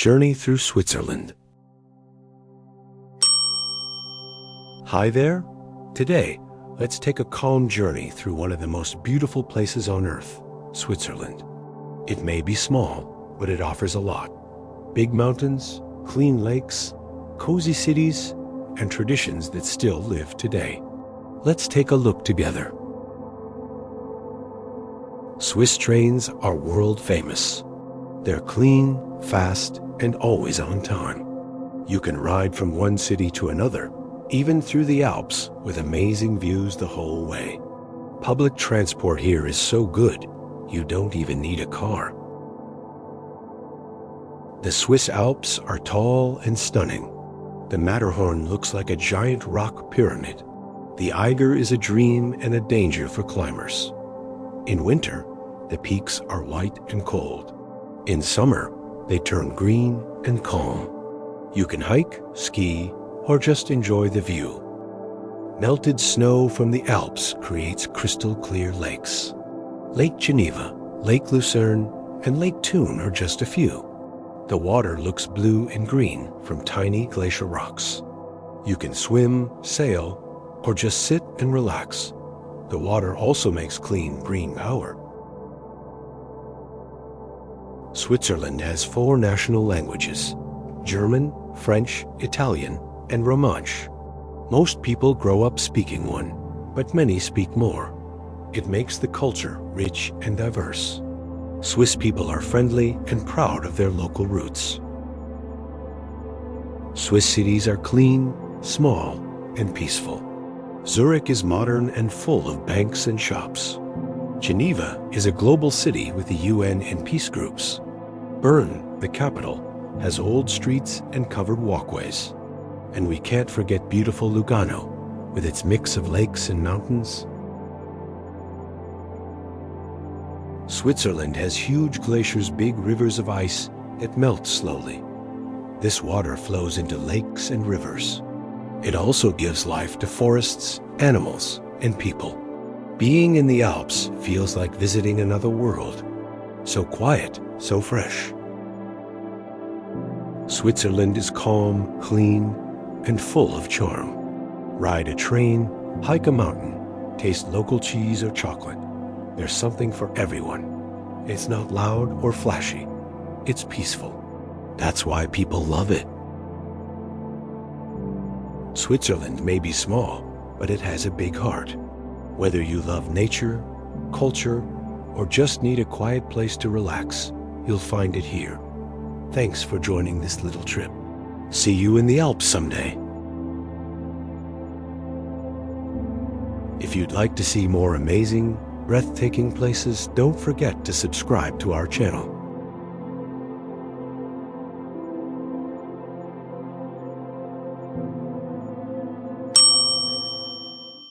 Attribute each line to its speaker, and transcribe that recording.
Speaker 1: Journey through Switzerland. Hi there. Today, let's take a calm journey through one of the most beautiful places on Earth, Switzerland. It may be small, but it offers a lot. Big mountains, clean lakes, cozy cities, and traditions that still live today. Let's take a look together. Swiss trains are world famous. They're clean, fast, and always on time. You can ride from one city to another, even through the Alps, with amazing views the whole way. Public transport here is so good, you don't even need a car. The Swiss Alps are tall and stunning. The Matterhorn looks like a giant rock pyramid. The Eiger is a dream and a danger for climbers. In winter, the peaks are white and cold. In summer, they turn green and calm. You can hike, ski, or just enjoy the view. Melted snow from the Alps creates crystal clear lakes. Lake Geneva, Lake Lucerne, and Lake Thun are just a few. The water looks blue and green from tiny glacier rocks. You can swim, sail, or just sit and relax. The water also makes clean green power. Switzerland has 4 national languages: German, French, Italian, and Romansh. Most people grow up speaking one, but many speak more. It makes the culture rich and diverse. Swiss people are friendly and proud of their local roots. Swiss cities are clean, small, and peaceful. Zurich is modern and full of banks and shops. Geneva is a global city with the UN and peace groups. Bern, the capital, has old streets and covered walkways. And we can't forget beautiful Lugano, with its mix of lakes and mountains. Switzerland has huge glaciers, big rivers of ice that melt slowly. This water flows into lakes and rivers. It also gives life to forests, animals, and people. Being in the Alps feels like visiting another world. So quiet, so fresh. Switzerland is calm, clean, and full of charm. Ride a train, hike a mountain, taste local cheese or chocolate. There's something for everyone. It's not loud or flashy. It's peaceful. That's why people love it. Switzerland may be small, but it has a big heart. Whether you love nature, culture, or just need a quiet place to relax, you'll find it here. Thanks for joining this little trip. See you in the Alps someday. If you'd like to see more amazing, breathtaking places, don't forget to subscribe to our channel.